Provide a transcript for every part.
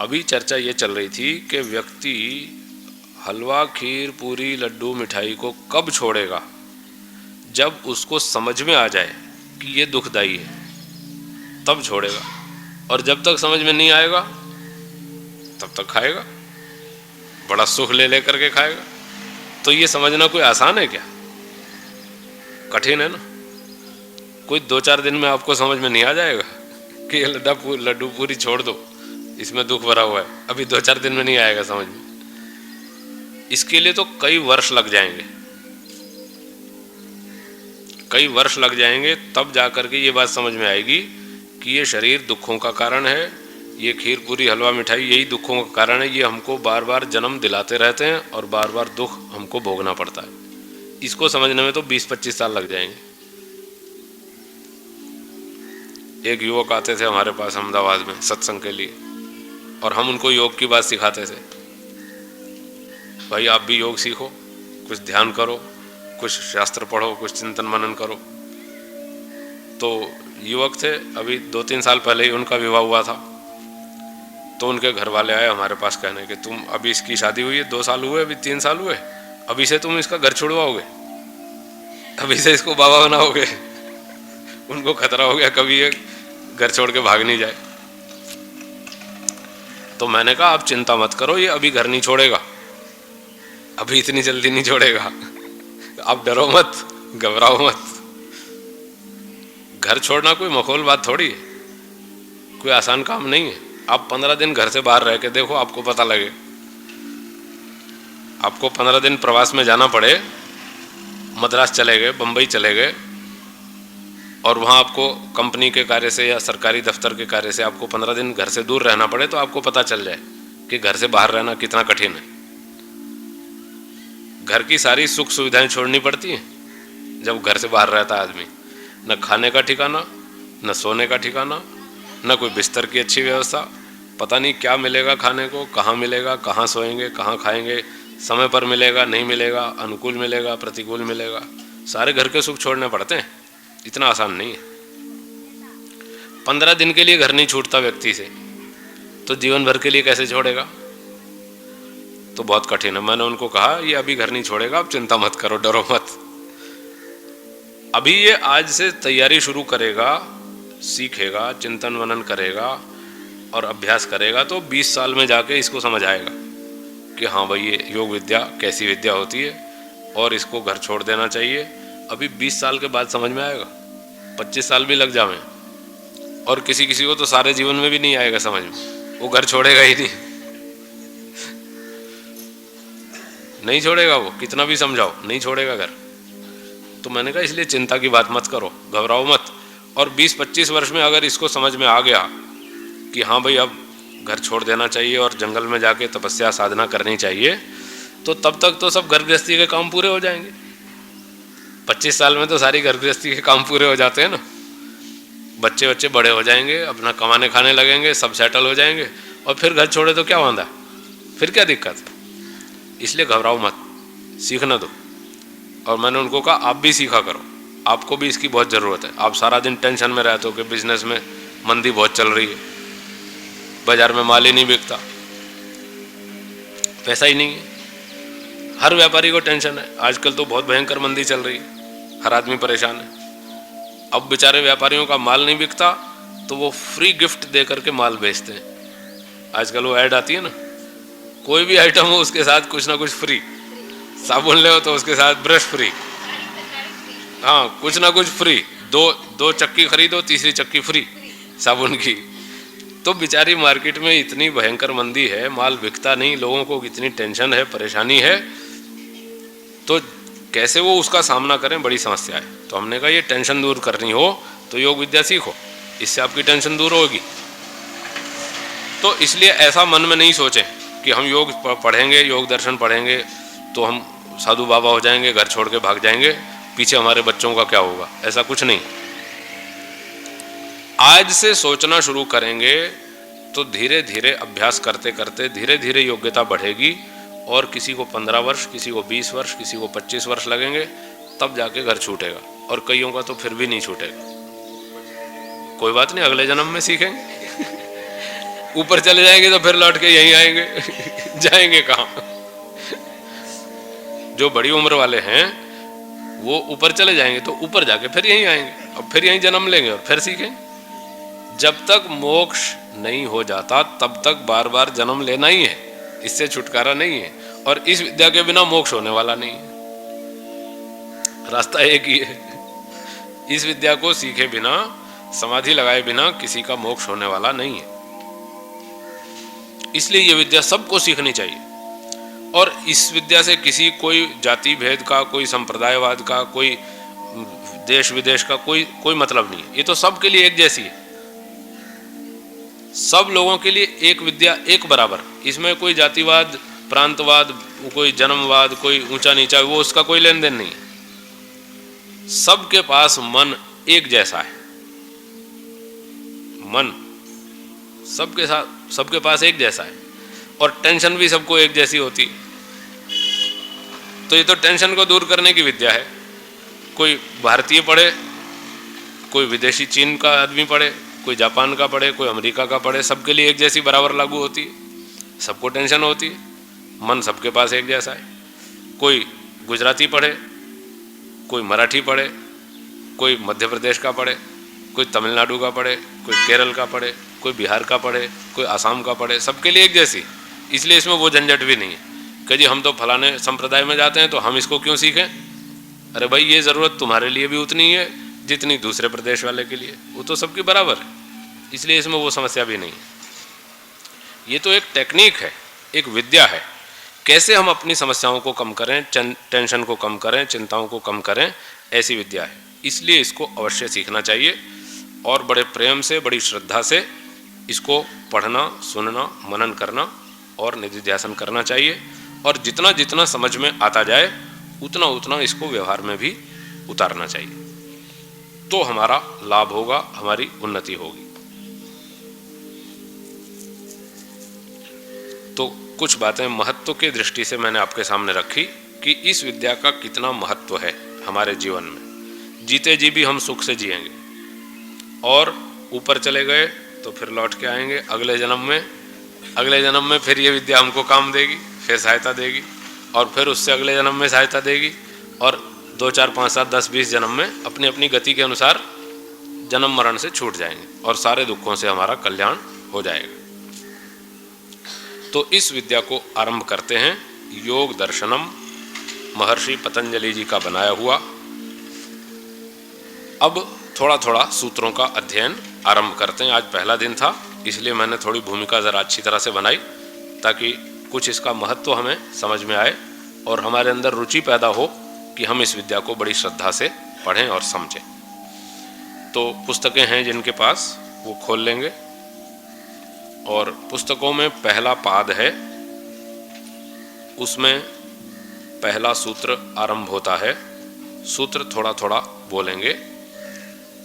अभी चर्चा ये चल रही थी कि व्यक्ति हलवा, खीर, पूरी, लड्डू, मिठाई को कब छोड़ेगा? जब उसको समझ में आ जाए कि ये दुखदाई है, तब छोड़ेगा। और जब तक समझ में नहीं आएगा तब तक खाएगा, बड़ा सुख ले लेकर के खाएगा। तो ये समझना कोई आसान है क्या? कठिन है ना। कोई 2-4 दिन में आपको समझ में नहीं आ जाएगा कि ये लड्डू पूरी छोड़ दो, इसमें दुख भरा हुआ है। अभी 2-4 दिन में नहीं आएगा समझ में। इसके लिए तो कई वर्ष लग जाएंगे, कई वर्ष लग जाएंगे, तब जाकर के ये बात समझ में आएगी कि ये शरीर दुखों का कारण है, ये खीर, पूरी, हलवा, मिठाई यही दुखों का कारण है। ये हमको बार बार जन्म दिलाते रहते हैं और बार बार दुख हमको भोगना पड़ता है। इसको समझने में तो 20-25 साल लग जाएंगे। एक युवक आते थे हमारे पास अहमदाबाद में सत्संग के लिए, और हम उनको योग की बात सिखाते थे। भाई आप भी योग सीखो, कुछ ध्यान करो, कुछ शास्त्र पढ़ो, कुछ चिंतन मनन करो। तो युवक थे, अभी 2-3 साल पहले ही उनका विवाह हुआ था। तो उनके घर वाले आए हमारे पास कहने कि तुम, अभी इसकी शादी हुई है, 2 साल हुए, अभी 3 साल हुए, अभी से तुम इसका घर छुड़वाओगे, अभी से इसको बाबा बनाओगे। उनको खतरा हो गया कभी ये घर छोड़ के भाग नहीं जाए। तो मैंने कहा आप चिंता मत करो, ये अभी घर नहीं छोड़ेगा, अभी इतनी जल्दी नहीं छोड़ेगा, आप डरो मत, घबराओ मत। घर छोड़ना कोई मखौल बात थोड़ी है, कोई आसान काम नहीं है। आप 15 दिन घर से बाहर रह के देखो, आपको पता लगे। आपको 15 दिन प्रवास में जाना पड़े, मद्रास चले गए, बंबई चले गए, और वहाँ आपको कंपनी के कार्य से या सरकारी दफ्तर के कार्य से आपको 15 दिन घर से दूर रहना पड़े, तो आपको पता चल जाए कि घर से बाहर रहना कितना कठिन है। घर की सारी सुख सुविधाएं छोड़नी पड़ती हैं जब घर से बाहर रहता है आदमी। न खाने का ठिकाना, न सोने का ठिकाना, न कोई बिस्तर की अच्छी व्यवस्था, पता नहीं क्या मिलेगा खाने को, कहाँ मिलेगा, कहाँ सोएंगे, कहाँ खाएंगे, समय पर मिलेगा, नहीं मिलेगा, अनुकूल मिलेगा, प्रतिकूल मिलेगा। सारे घर के सुख छोड़ने पड़ते हैं, इतना आसान नहीं है। 15 दिन के लिए घर नहीं छूटता व्यक्ति से, तो जीवन भर के लिए कैसे छोड़ेगा? तो बहुत कठिन है। मैंने उनको कहा ये अभी घर नहीं छोड़ेगा, आप चिंता मत करो, डरो मत। अभी ये आज से तैयारी शुरू करेगा, सीखेगा, चिंतन मनन करेगा और अभ्यास करेगा, तो 20 साल में जाके इसको समझ आएगा कि हाँ भाई ये योग विद्या कैसी विद्या होती है और इसको घर छोड़ देना चाहिए। अभी 20 साल के बाद समझ में आएगा, 25 साल भी लग जावे, और किसी किसी को तो सारे जीवन में भी नहीं आएगा समझ में, वो घर छोड़ेगा ही नहीं छोड़ेगा, वो कितना भी समझाओ नहीं छोड़ेगा घर। तो मैंने कहा इसलिए चिंता की बात मत करो, घबराओ मत। और 20-25 वर्ष में अगर इसको समझ में आ गया कि हाँ भाई अब घर छोड़ देना चाहिए और जंगल में जाके तपस्या साधना करनी चाहिए, तो तब तक तो सब घर गृहस्थी के काम पूरे हो जाएंगे। 25 साल में तो सारी घर गृहस्थी के काम पूरे हो जाते हैं ना। बच्चे बच्चे बड़े हो जाएंगे, अपना कमाने खाने लगेंगे, सब सेटल हो जाएंगे, और फिर घर छोड़े तो क्या वांदा, फिर क्या दिक्कत है। इसलिए घबराओ मत, सीखना दो। और मैंने उनको कहा आप भी सीखा करो, आपको भी इसकी बहुत ज़रूरत है। आप सारा दिन टेंशन में रहते हो कि बिजनेस में मंदी बहुत चल रही है, बाजार में माल ही नहीं बिकता, पैसा ही नहीं है। हर व्यापारी को टेंशन है, आजकल तो बहुत भयंकर मंदी चल रही है, हर आदमी परेशान है। अब बेचारे व्यापारियों का माल नहीं बिकता तो वो फ्री गिफ्ट दे करके माल बेचते हैं। आजकल वो ऐड आती है ना, कोई भी आइटम हो उसके साथ कुछ ना कुछ फ्री, साबुन ले हो तो उसके साथ ब्रश फ्री, हाँ कुछ ना कुछ फ्री, दो चक्की खरीदो, तीसरी चक्की फ्री साबुन की। तो बेचारी मार्केट में इतनी भयंकर मंदी है, माल बिकता नहीं, लोगों को इतनी टेंशन है, परेशानी है, तो कैसे वो उसका सामना करें, बड़ी समस्या है। तो हमने कहा ये टेंशन दूर करनी हो तो योग विद्या सीखो, इससे आपकी टेंशन दूर होगी। तो इसलिए ऐसा मन में नहीं सोचें कि हम योग पढ़ेंगे, योग दर्शन पढ़ेंगे तो हम साधु बाबा हो जाएंगे, घर छोड़ के भाग जाएंगे, पीछे हमारे बच्चों का क्या होगा, ऐसा कुछ नहीं। आज से सोचना शुरू करेंगे तो धीरे धीरे अभ्यास करते करते धीरे धीरे योग्यता बढ़ेगी, और किसी को 15 वर्ष, किसी को 20 वर्ष, किसी को 25 वर्ष लगेंगे, तब जाके घर छूटेगा, और कईयों का तो फिर भी नहीं छूटेगा। कोई बात नहीं, अगले जन्म में सीखेंगे। ऊपर चले जाएंगे तो फिर लौट के यहीं आएंगे जाएंगे कहाँ? जो बड़ी उम्र वाले हैं वो ऊपर चले जाएंगे तो ऊपर जाके फिर यहीं आएंगे और फिर यहीं जन्म लेंगे और फिर सीखेंगे। जब तक मोक्ष नहीं हो जाता तब तक बार बार जन्म लेना ही है, इससे छुटकारा नहीं है। और इस विद्या के बिना मोक्ष होने वाला नहीं है, रास्ता एक ही है। इस विद्या को सीखे बिना, समाधि लगाए बिना किसी का मोक्ष होने वाला नहीं है। इसलिए ये विद्या सबको सीखनी चाहिए। और इस विद्या से किसी कोई जाति भेद का, कोई संप्रदायवाद का, कोई देश विदेश का कोई मतलब नहीं है। ये तो सबके लिए एक जैसी है, सब लोगों के लिए एक विद्या, एक बराबर। इसमें कोई जातिवाद, प्रांतवाद, कोई जन्मवाद, कोई ऊंचा नीचा, वो उसका कोई लेन देन नहीं है। सबके पास मन एक जैसा है, मन सबके साथ, सबके पास एक जैसा है। और टेंशन भी सबको एक जैसी होती है। तो ये तो टेंशन को दूर करने की विद्या है। कोई भारतीय पढ़े, कोई विदेशी चीन का आदमी पढ़े, कोई जापान का पढ़े, कोई अमेरिका का पढ़े, सबके लिए एक जैसी बराबर लागू होती है। सबको टेंशन होती है, मन सबके पास एक जैसा है। कोई गुजराती पढ़े, कोई मराठी पढ़े, कोई मध्य प्रदेश का पढ़े, कोई तमिलनाडु का पढ़े, कोई केरल का पढ़े, कोई बिहार का पढ़े, कोई आसाम का पढ़े, सबके लिए एक जैसी। इसलिए इसमें वो झंझट भी नहीं है कि जी हम तो फलाने संप्रदाय में जाते हैं तो हम इसको क्यों सीखें। अरे भाई, ये ज़रूरत तुम्हारे लिए भी उतनी है जितनी दूसरे प्रदेश वाले के लिए, वो तो सबकी बराबर है। इसलिए इसमें वो समस्या भी नहीं है। ये तो एक टेक्निक है, एक विद्या है, कैसे हम अपनी समस्याओं को कम करें, टेंशन को कम करें, चिंताओं को कम करें, ऐसी विद्या है। इसलिए इसको अवश्य सीखना चाहिए और बड़े प्रेम से, बड़ी श्रद्धा से इसको पढ़ना, सुनना, मनन करना और निधिध्यासन करना चाहिए। और जितना जितना समझ में आता जाए उतना उतना इसको व्यवहार में भी उतारना चाहिए, तो हमारा लाभ होगा, हमारी उन्नति होगी। तो कुछ बातें महत्व की दृष्टि से मैंने आपके सामने रखी कि इस विद्या का कितना महत्व है हमारे जीवन में। जीते जी भी हम सुख से जिएंगे और ऊपर चले गए तो फिर लौट के आएंगे अगले जन्म में। अगले जन्म में फिर ये विद्या हमको काम देगी, फिर सहायता देगी, और फिर उससे अगले जन्म में सहायता देगी, और 2, 4, 5, 7, 10, 20 जन्म में अपनी अपनी गति के अनुसार जन्म मरण से छूट जाएंगे और सारे दुखों से हमारा कल्याण हो जाएगा। तो इस विद्या को आरंभ करते हैं योग दर्शनम, महर्षि पतंजलि जी का बनाया हुआ। अब थोड़ा थोड़ा सूत्रों का अध्ययन आरंभ करते हैं। आज पहला दिन था, इसलिए मैंने थोड़ी भूमिका ज़रा अच्छी तरह से बनाई ताकि कुछ इसका महत्व हमें समझ में आए और हमारे अंदर रुचि पैदा हो कि हम इस विद्या को बड़ी श्रद्धा से पढ़ें और समझें। तो पुस्तकें हैं जिनके पास, वो खोल लेंगे। और पुस्तकों में पहला पाद है, उसमें पहला सूत्र आरंभ होता है। सूत्र थोड़ा थोड़ा बोलेंगे।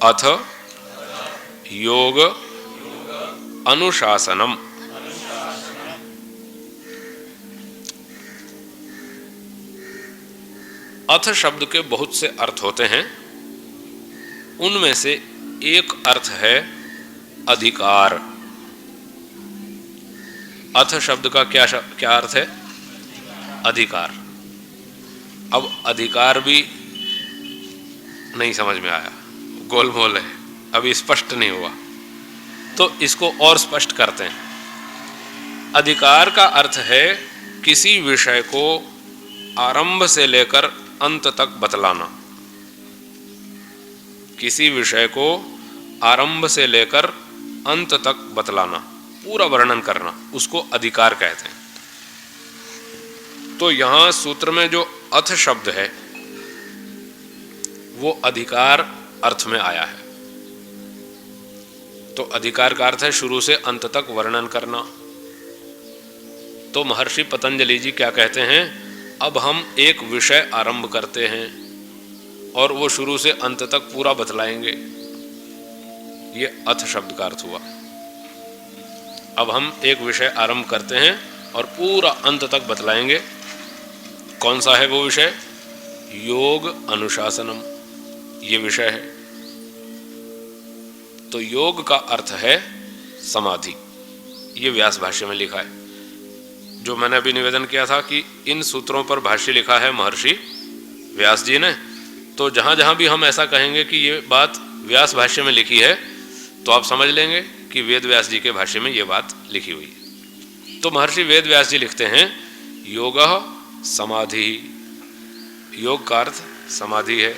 अथ योग अनुशासनम। अथ शब्द के बहुत से अर्थ होते हैं, उनमें से एक अर्थ है अधिकार। अथ शब्द का क्या अर्थ है? अधिकार। अब अधिकार भी नहीं समझ में आया, गोलमोल है, अभी स्पष्ट नहीं हुआ, तो इसको और स्पष्ट करते हैं। अधिकार का अर्थ है किसी विषय को आरंभ से लेकर अंत तक बतलाना। किसी विषय को आरंभ से लेकर अंत तक बतलाना, पूरा वर्णन करना, उसको अधिकार कहते हैं। तो यहां सूत्र में जो अथ शब्द है वो अधिकार अर्थ में आया है। तो अधिकार का अर्थ है शुरू से अंत तक वर्णन करना। तो महर्षि पतंजलि जी क्या कहते हैं? अब हम एक विषय आरंभ करते हैं और वो शुरू से अंत तक पूरा बतलाएंगे। ये अथ शब्द का अर्थ हुआ। अब हम एक विषय आरंभ करते हैं और पूरा अंत तक बतलाएंगे। कौन सा है वो विषय? योग अनुशासनम, ये विषय है। तो योग का अर्थ है समाधि। ये व्यास भाष्य में लिखा है। जो मैंने अभी निवेदन किया था कि इन सूत्रों पर भाष्य लिखा है महर्षि व्यास जी ने, तो जहाँ जहाँ भी हम ऐसा कहेंगे कि ये बात व्यास भाष्य में लिखी है, तो आप समझ लेंगे कि वेद व्यास जी के भाष्य में ये बात लिखी हुई है। तो महर्षि वेद व्यास जी लिखते हैं योगः समाधि, योग का अर्थ समाधि है,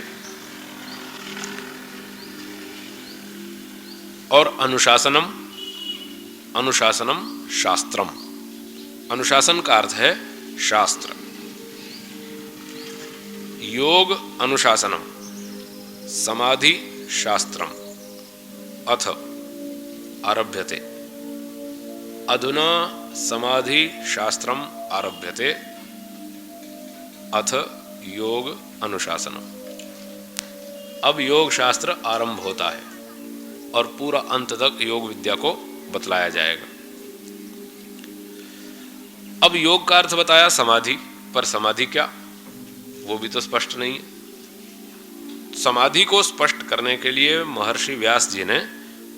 और अनुशासनम, अनुशासनम शास्त्रम, अनुशासन का अर्थ है शास्त्र। योग अनुशासनम, समाधि शास्त्रम, अथ आरभ्यते, अधुना समाधि शास्त्रम आरभ्यते, अथ योग अनुशासनम। अब योग शास्त्र आरंभ होता है और पूरा अंत तक योग विद्या को बतलाया जाएगा। अब योग का अर्थ बताया समाधि, पर समाधि क्या, वो भी तो स्पष्ट नहीं है। समाधि को स्पष्ट करने के लिए महर्षि व्यास जी ने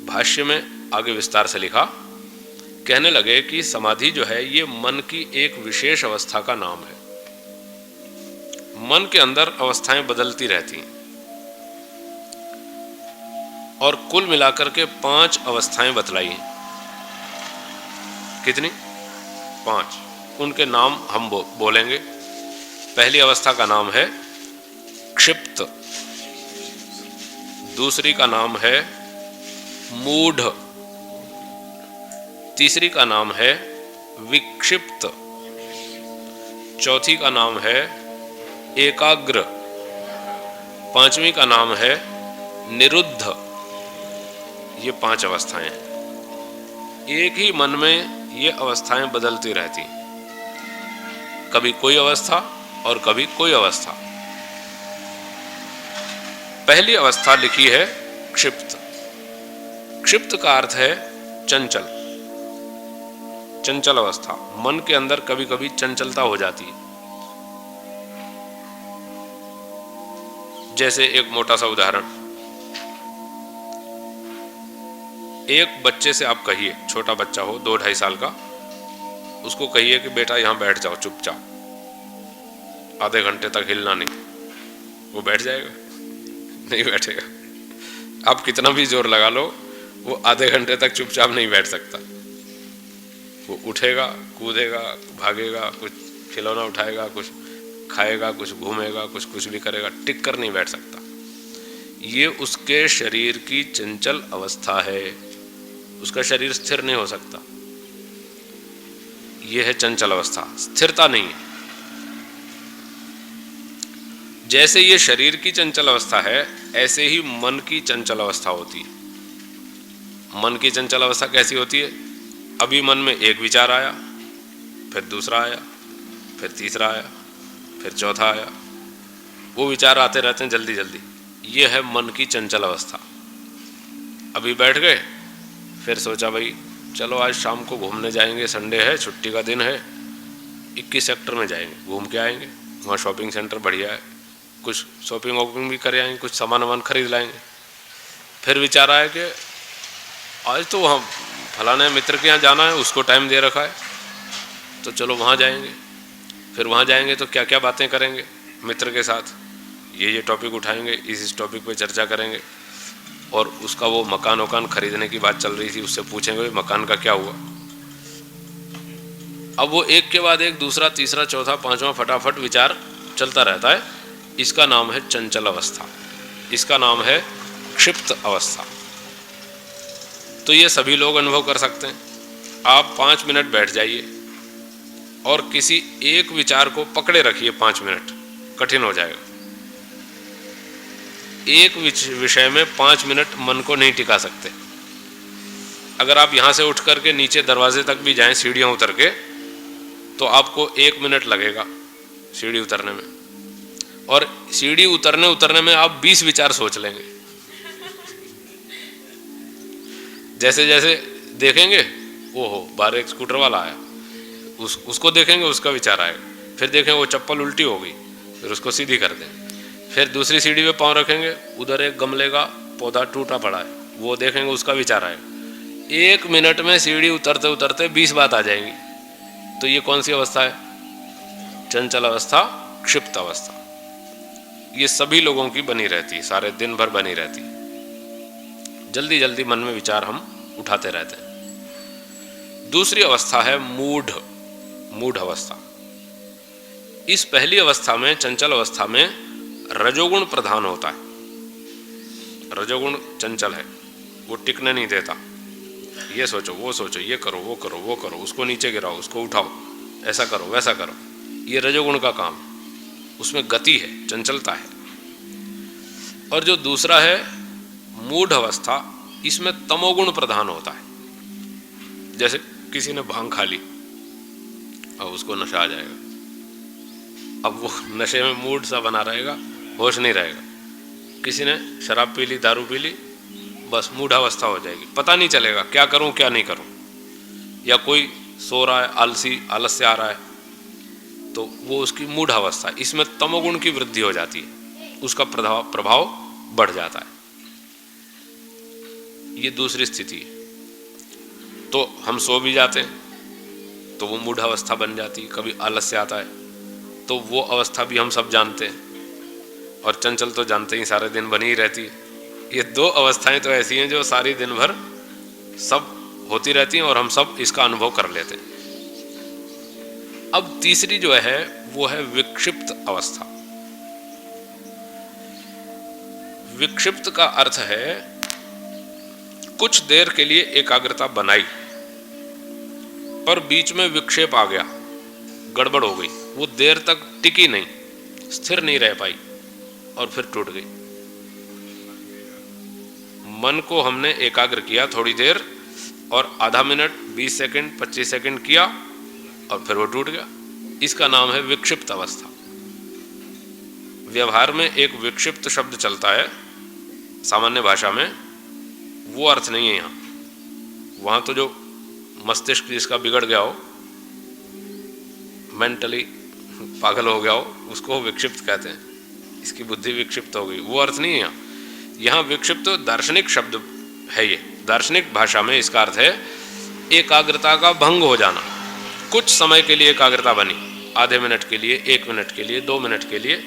भाष्य में आगे विस्तार से लिखा। कहने लगे कि समाधि जो है ये मन की एक विशेष अवस्था का नाम है। मन के अंदर अवस्थाएं बदलती रहती हैं और कुल मिलाकर के 5 अवस्थाएं बतलाई हैं। कितनी? 5। उनके नाम हम बोलेंगे। पहली अवस्था का नाम है क्षिप्त, दूसरी का नाम है मूढ़, तीसरी का नाम है विक्षिप्त, चौथी का नाम है एकाग्र, पांचवी का नाम है निरुद्ध। ये 5 अवस्थाएं हैं। एक ही मन में ये अवस्थाएं बदलती रहती, कभी कोई अवस्था और कभी कोई अवस्था। पहली अवस्था लिखी है क्षिप्त। क्षिप्त का अर्थ है चंचल, चंचल अवस्था। मन के अंदर कभी कभी चंचलता हो जाती है। जैसे एक मोटा सा उदाहरण, एक बच्चे से आप कहिए, छोटा बच्चा हो 2-2.5 साल का, उसको कहिए कि बेटा यहां बैठ जाओ चुपचाप, आधे घंटे तक हिलना नहीं। वो बैठ जाएगा? नहीं बैठेगा। आप कितना भी जोर लगा लो, वो आधे घंटे तक चुपचाप नहीं बैठ सकता। वो उठेगा, कूदेगा, भागेगा, कुछ खिलौना उठाएगा, कुछ खाएगा, कुछ घूमेगा, कुछ भी करेगा, टिक कर नहीं बैठ सकता। ये उसके शरीर की चंचल अवस्था है। उसका शरीर स्थिर नहीं हो सकता। यह है चंचल अवस्था, स्थिरता नहीं है। जैसे ये शरीर की चंचल अवस्था है, ऐसे ही मन की चंचल अवस्था होती है। मन की चंचल अवस्था कैसी होती है? अभी मन में एक विचार आया, फिर दूसरा आया, फिर तीसरा आया, फिर चौथा आया। वो विचार आते रहते हैं जल्दी जल्दी। ये है मन की चंचल अवस्था। अभी बैठ गए, फिर सोचा भाई चलो आज शाम को घूमने जाएंगे, संडे है, छुट्टी का दिन है, 21 सेक्टर में जाएंगे, घूम के आएंगे। वहाँ शॉपिंग सेंटर बढ़िया है, कुछ शॉपिंग वॉपिंग भी कर आएंगे, कुछ सामान वामान खरीद लाएंगे। फिर विचार आया कि आज तो वहाँ फलाने मित्र के यहाँ जाना है, उसको टाइम दे रखा है, तो चलो वहाँ जाएंगे। फिर वहाँ जाएंगे तो क्या क्या बातें करेंगे मित्र के साथ, ये टॉपिक उठाएंगे, इस टॉपिक पे चर्चा करेंगे। और उसका वो मकान वकान खरीदने की बात चल रही थी, उससे पूछेंगे मकान का क्या हुआ। अब वो एक के बाद एक, दूसरा, तीसरा, चौथा, पांचवा, फटाफट विचार चलता रहता है। इसका नाम है चंचल अवस्था, इसका नाम है क्षिप्त अवस्था। तो ये सभी लोग अनुभव कर सकते हैं। आप 5 मिनट बैठ जाइए और किसी एक विचार को पकड़े रखिए 5 मिनट, कठिन हो जाएगा। एक विषय में 5 मिनट मन को नहीं टिका सकते। अगर आप यहाँ से उठ करके नीचे दरवाजे तक भी जाएं सीढ़ियाँ उतर के, तो आपको 1 मिनट लगेगा सीढ़ी उतरने में, और सीढ़ी उतरने में आप 20 विचार सोच लेंगे। जैसे जैसे देखेंगे, ओहो बाहर एक स्कूटर वाला आया, उसको देखेंगे, उसका विचार आएगा। फिर देखेंगे वो चप्पल उल्टी हो गई, फिर उसको सीधी कर दें। फिर दूसरी सीढ़ी पे पाँव रखेंगे, उधर एक गमले का पौधा टूटा पड़ा है, वो देखेंगे, उसका विचार आएगा। 1 मिनट में सीढ़ी उतरते उतरते 20 बात आ जाएंगी। तो ये कौन सी अवस्था है? चंचल अवस्था, क्षिप्त अवस्था। ये सभी लोगों की बनी रहती है, सारे दिन भर बनी रहती है। जल्दी जल्दी मन में विचार हम उठाते रहते हैं। दूसरी अवस्था है मूढ़, मूढ़ अवस्था। इस पहली अवस्था में, चंचल अवस्था में, रजोगुण प्रधान होता है। रजोगुण चंचल है, वो टिकने नहीं देता। ये सोचो, वो सोचो, ये करो, वो करो, वो करो, उसको नीचे गिराओ, उसको उठाओ, ऐसा करो, वैसा करो। ये रजोगुण का काम है, उसमें गति है, चंचलता है। और जो दूसरा है मूढ़ अवस्था, इसमें तमोगुण प्रधान होता है। जैसे किसी ने भांग खा ली, अब उसको नशा आ जाएगा। अब वो नशे में मूड सा बना रहेगा, होश नहीं रहेगा। किसी ने शराब पी ली, दारू पी ली, बस मूढ़ावस्था हो जाएगी, पता नहीं चलेगा क्या करूं क्या नहीं करूं। या कोई सो रहा है, आलसी, आलस्य आ रहा है, तो वो उसकी मूढ़ावस्था। इसमें तमोगुण की वृद्धि हो जाती है, उसका प्रभाव बढ़ जाता है। ये दूसरी स्थिति है। तो हम सो भी जाते हैं तो वो मूढ़ावस्था बन जाती है। कभी आलस्य आता है तो वो अवस्था भी हम सब जानते हैं। और चंचल तो जानते ही, सारे दिन बनी ही रहती है। ये दो अवस्थाएं तो ऐसी हैं जो सारी दिन भर सब होती रहती हैं और हम सब इसका अनुभव कर लेते हैं। अब तीसरी जो है वो है विक्षिप्त अवस्था। विक्षिप्त का अर्थ है कुछ देर के लिए एकाग्रता बनाई, पर बीच में विक्षेप आ गया, गड़बड़ हो गई, वो देर तक टिकी नहीं, स्थिर नहीं रह पाई और फिर टूट गई। मन को हमने एकाग्र किया थोड़ी देर, और आधा मिनट, 20 सेकंड, 25 सेकंड किया और फिर वो टूट गया। इसका नाम है विक्षिप्त अवस्था। व्यवहार में एक विक्षिप्त शब्द चलता है सामान्य भाषा में, वो अर्थ नहीं है यहाँ। वहाँ तो जो मस्तिष्क जिसका बिगड़ गया हो, मेंटली पागल हो गया हो, उसको विक्षिप्त कहते हैं। इसकी बुद्धि विक्षिप्त हो गई, वो अर्थ नहीं है यहाँ। यहाँ विक्षिप्त दार्शनिक शब्द है। ये दार्शनिक भाषा में इसका अर्थ है एकाग्रता का भंग हो जाना। कुछ समय के लिए एकाग्रता बनी, आधे मिनट के लिए, 1 मिनट के लिए, 2 मिनट के लिए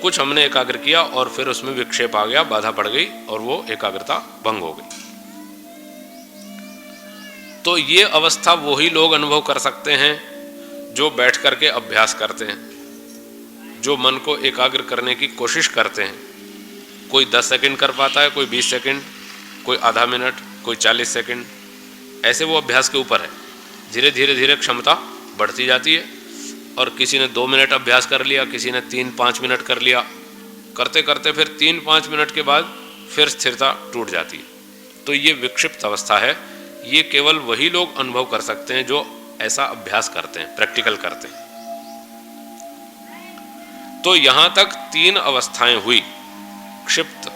कुछ हमने एकाग्र किया और फिर उसमें विक्षेप आ गया, बाधा पड़ गई और वो एकाग्रता भंग हो गई। तो ये अवस्था वही लोग अनुभव कर सकते हैं जो बैठ करके अभ्यास करते हैं, जो मन को एकाग्र करने की कोशिश करते हैं। कोई 10 सेकंड कर पाता है, कोई 20 सेकंड, कोई आधा मिनट, कोई 40 सेकंड। ऐसे वो अभ्यास के ऊपर है। धीरे धीरे धीरे क्षमता बढ़ती जाती है। और किसी ने 2 मिनट अभ्यास कर लिया, किसी ने 3-5 मिनट कर लिया। करते करते फिर 3-5 मिनट के बाद फिर स्थिरता टूट जाती है। तो ये विक्षिप्त अवस्था है। ये केवल वही लोग अनुभव कर सकते हैं जो ऐसा अभ्यास करते हैं, प्रैक्टिकल करते हैं। तो यहां तक 3 अवस्थाएं हुई, क्षिप्त,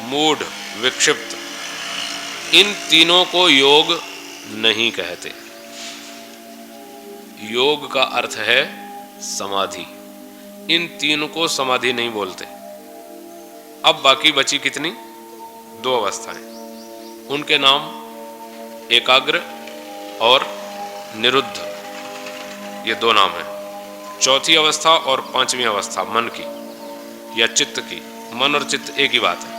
मूढ़, विक्षिप्त। इन तीनों को योग नहीं कहते। योग का अर्थ है समाधि। इन तीनों को समाधि नहीं बोलते। अब बाकी बची कितनी? 2 अवस्थाएं। उनके नाम एकाग्र और निरुद्ध, ये 2 नाम हैं। चौथी अवस्था और 5वीं अवस्था मन की या चित्त की। मन और चित्त एक ही बात है।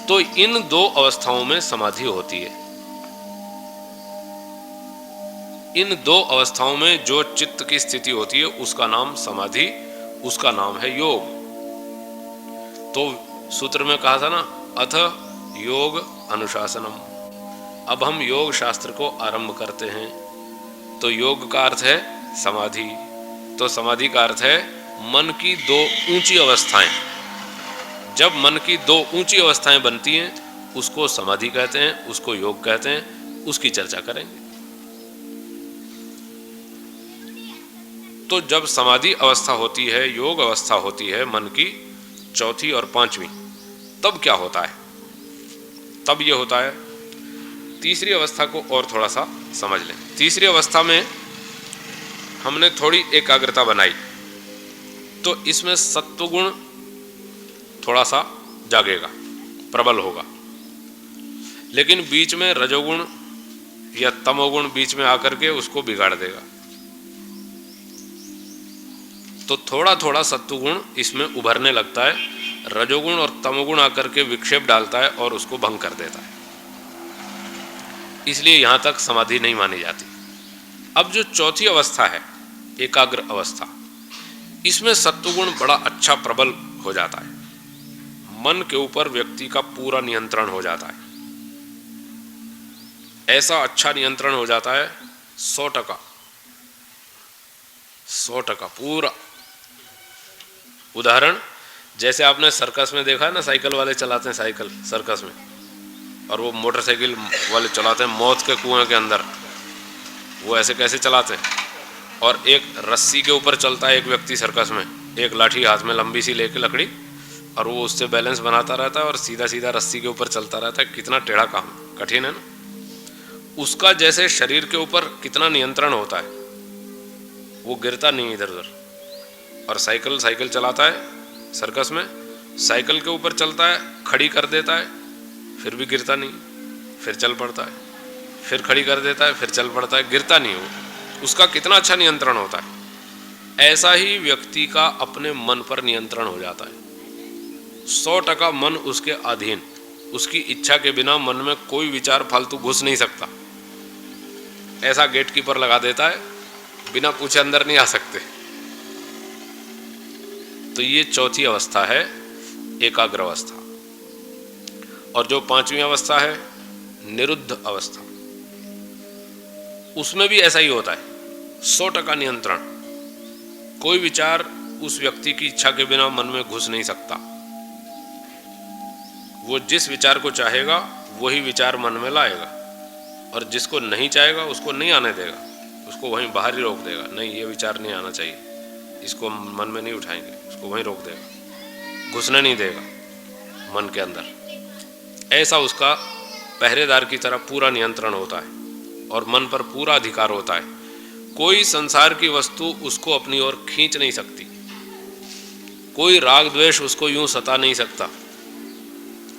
तो इन 2 अवस्थाओं में समाधि होती है। इन 2 अवस्थाओं में जो चित्त की स्थिति होती है उसका नाम समाधि, उसका नाम है योग। तो सूत्र में कहा था ना, अथ योग अनुशासनम। अब हम योग शास्त्र को आरंभ करते हैं। तो योग का अर्थ है समाधि। तो समाधि का अर्थ है मन की 2 ऊंची अवस्थाएं। जब मन की 2 ऊंची अवस्थाएं बनती हैं उसको समाधि कहते हैं, उसको योग कहते हैं। उसकी चर्चा करेंगे। तो जब समाधि अवस्था होती है, योग अवस्था होती है मन की, चौथी और 5वीं, तब क्या होता है? तब ये होता है, तीसरी अवस्था को और थोड़ा सा समझ लें। तीसरी अवस्था में हमने थोड़ी एकाग्रता बनाई तो इसमें सत्वगुण थोड़ा सा जागेगा, प्रबल होगा। लेकिन बीच में रजोगुण या तमोगुण बीच में आकर के उसको बिगाड़ देगा। तो थोड़ा थोड़ा सत्वगुण इसमें उभरने लगता है, रजोगुण और तमोगुण आकर के विक्षेप डालता है और उसको भंग कर देता है। इसलिए यहां तक समाधि नहीं मानी जाती। अब जो चौथी अवस्था है, एकाग्र अवस्था, इसमें सत्वगुण बड़ा अच्छा प्रबल हो जाता है। मन के ऊपर व्यक्ति का पूरा नियंत्रण हो जाता है। ऐसा अच्छा नियंत्रण हो जाता है 100% पूरा। उदाहरण, जैसे आपने सर्कस में देखा है ना, साइकिल वाले चलाते हैं साइकिल सर्कस में, और वो मोटरसाइकिल वाले चलाते हैं मौत के कुएं के अंदर। वो ऐसे कैसे चलाते हैं? और एक रस्सी के ऊपर चलता है एक व्यक्ति सर्कस में, एक लाठी हाथ में लंबी सी लेके लकड़ी, और वो उससे बैलेंस बनाता रहता है और सीधा सीधा रस्सी के ऊपर चलता रहता है। कितना टेढ़ा काम, कठिन है ना। उसका जैसे शरीर के ऊपर कितना नियंत्रण होता है, वो गिरता नहीं इधर उधर। और साइकिल चलाता है सर्कस में, साइकिल के ऊपर चलता है, खड़ी कर देता है, फिर भी गिरता नहीं, फिर चल पड़ता है, फिर खड़ी कर देता है, फिर चल पड़ता है, गिरता नहीं वो। उसका कितना अच्छा नियंत्रण होता है। ऐसा ही व्यक्ति का अपने मन पर नियंत्रण हो जाता है। 100% मन उसके अधीन। उसकी इच्छा के बिना मन में कोई विचार फालतू घुस नहीं सकता। ऐसा गेट कीपर लगा देता है, बिना पूछे अंदर नहीं आ सकते। तो ये चौथी अवस्था है, एकाग्र अवस्था। और जो पांचवी अवस्था है, निरुद्ध अवस्था, उसमें भी ऐसा ही होता है, 100% नियंत्रण। कोई विचार उस व्यक्ति की इच्छा के बिना मन में घुस नहीं सकता। वो जिस विचार को चाहेगा वही विचार मन में लाएगा, और जिसको नहीं चाहेगा उसको नहीं आने देगा, उसको वहीं बाहर ही रोक देगा। नहीं, ये विचार नहीं आना चाहिए, इसको मन में नहीं उठाएंगे, उसको वहीं रोक देगा, घुसने नहीं देगा मन के अंदर। ऐसा उसका पहरेदार की तरह पूरा नियंत्रण होता है और मन पर पूरा अधिकार होता है। कोई संसार की वस्तु उसको अपनी ओर खींच नहीं सकती, कोई राग द्वेष उसको यूं सता नहीं सकता।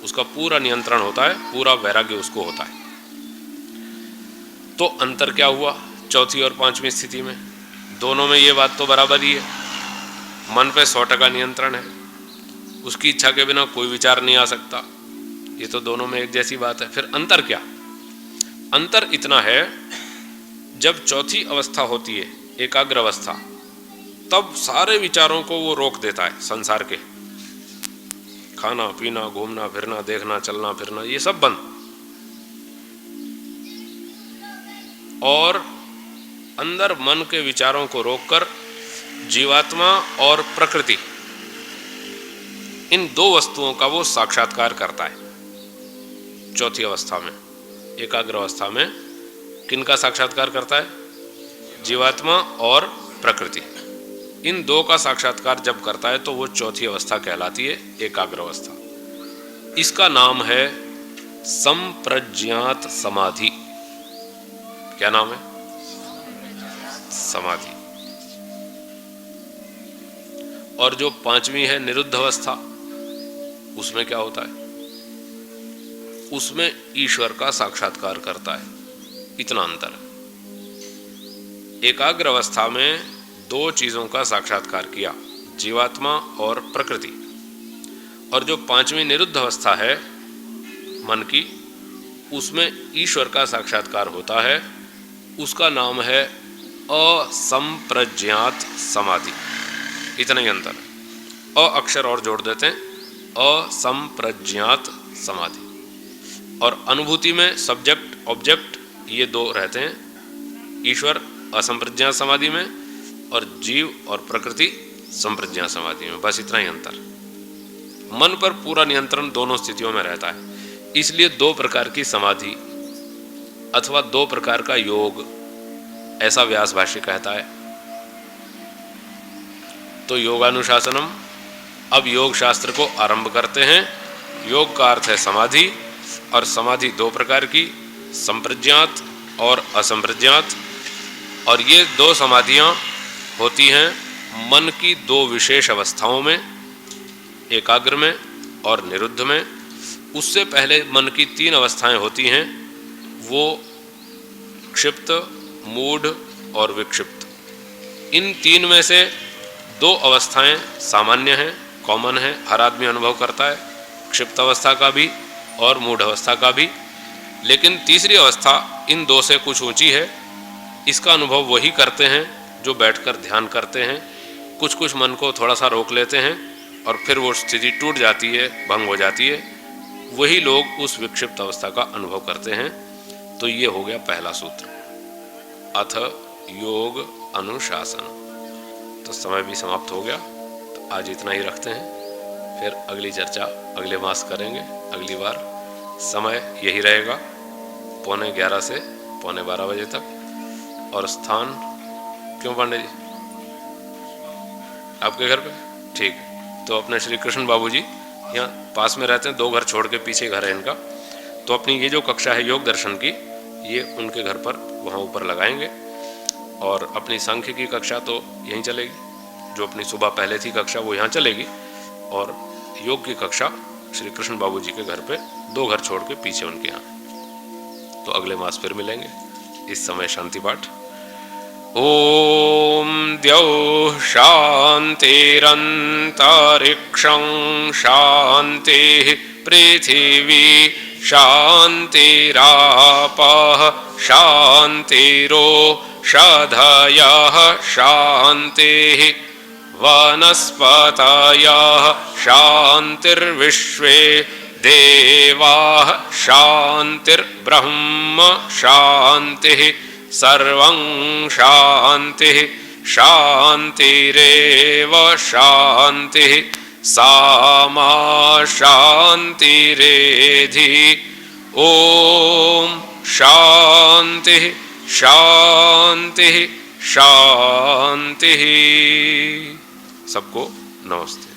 उसका पूरा नियंत्रण होता है, पूरा वैराग्य उसको होता है। तो अंतर क्या हुआ चौथी और पांचवी स्थिति में? दोनों में ये बात तो बराबर ही है। मन पे 100% नियंत्रण है, उसकी इच्छा के बिना कोई विचार नहीं आ सकता। ये तो दोनों में एक जैसी बात है। फिर अंतर क्या? अंतर इतना है, जब चौथी अवस्था होती है, एकाग्र अवस्था, तब सारे विचारों को वो रोक देता है। संसार के खाना पीना, घूमना फिरना, देखना चलना फिरना, ये सब बंद। और अंदर मन के विचारों को रोककर जीवात्मा और प्रकृति, इन दो वस्तुओं का वो साक्षात्कार करता है। चौथी अवस्था में, एकाग्र अवस्था में किनका साक्षात्कार करता है? जीवात्मा और प्रकृति। इन दो का साक्षात्कार जब करता है तो वो चौथी अवस्था कहलाती है, एकाग्र अवस्था। इसका नाम है संप्रज्ञात समाधि। क्या नाम है? समाधि। और जो पांचवी है निरुद्ध अवस्था, उसमें क्या होता है? उसमें ईश्वर का साक्षात्कार करता है। इतना अंतर है। एकाग्र अवस्था में दो चीजों का साक्षात्कार किया, जीवात्मा और प्रकृति। और जो पांचवी निरुद्ध अवस्था है मन की, उसमें ईश्वर का साक्षात्कार होता है। उसका नाम है असंप्रज्ञात समाधि। इतना ही अंतर है। अ अक्षर और जोड़ देते हैं, असंप्रज्ञात समाधि। और अनुभूति में सब्जेक्ट ऑब्जेक्ट ये दो रहते हैं, ईश्वर असंप्रज्ञात समाधि में और जीव और प्रकृति संप्रज्ञात समाधि में। बस इतना ही अंतर। मन पर पूरा नियंत्रण दोनों स्थितियों में रहता है। इसलिए दो प्रकार की समाधि अथवा दो प्रकार का योग, ऐसा व्यास भाष्य कहता है। तो योगानुशासनम, अब योग शास्त्र को आरंभ करते हैं। योग का अर्थ है समाधि, और समाधि दो प्रकार की, संप्रज्ञात और असंप्रज्ञात। और ये दो समाधियां होती हैं मन की दो विशेष अवस्थाओं में, एकाग्र में और निरुद्ध में। उससे पहले मन की 3 अवस्थाएं होती हैं, वो क्षिप्त, मूढ़ और विक्षिप्त। इन 3 में से 2 अवस्थाएं सामान्य हैं, कॉमन है, हर आदमी अनुभव करता है, क्षिप्त अवस्था का भी और मूढ़ अवस्था का भी। लेकिन तीसरी अवस्था इन 2 से कुछ ऊंची है। इसका अनुभव वही करते हैं जो बैठकर ध्यान करते हैं। कुछ कुछ मन को थोड़ा सा रोक लेते हैं और फिर वो स्थिति टूट जाती है, भंग हो जाती है। वही लोग उस विक्षिप्त अवस्था का अनुभव करते हैं। तो ये हो गया पहला सूत्र, अथ योग अनुशासन। तो समय भी समाप्त हो गया, तो आज इतना ही रखते हैं। फिर अगली चर्चा अगले मास करेंगे। अगली बार समय यही रहेगा 11:15 से 11:15 बजे तक। और स्थान क्यों पांडे जी, आपके घर पे? ठीक है। तो अपने श्री कृष्ण बाबू जी यहाँ पास में रहते हैं, 2 घर छोड़ के पीछे घर है इनका। तो अपनी ये जो कक्षा है योग दर्शन की, ये उनके घर पर वहाँ ऊपर लगाएंगे। और अपनी सांख्य की कक्षा तो यहीं चलेगी, जो अपनी सुबह पहले थी कक्षा वो यहाँ चलेगी। और योग की कक्षा श्री कृष्ण बाबू जी के घर पे 2 घर छोड़ के पीछे उनके यहाँ। तो अगले मास फिर मिलेंगे। इस समय शांति पाठ। ओम द्यौः शान्तिरन्तरिक्षं शान्तिः पृथिवी शान्तिरापः शान्तिरोषधयः शान्तिः वनस्पतयः शान्तिर्विश्वे देवाः शान्तिर्ब्रह्म शान्तिः सर्वं शान्तिः शान्तिरेव शान्तिः सा मा शान्तिरेधि। ओम शान्तिः शान्तिः शान्तिः। सबको नमस्ते।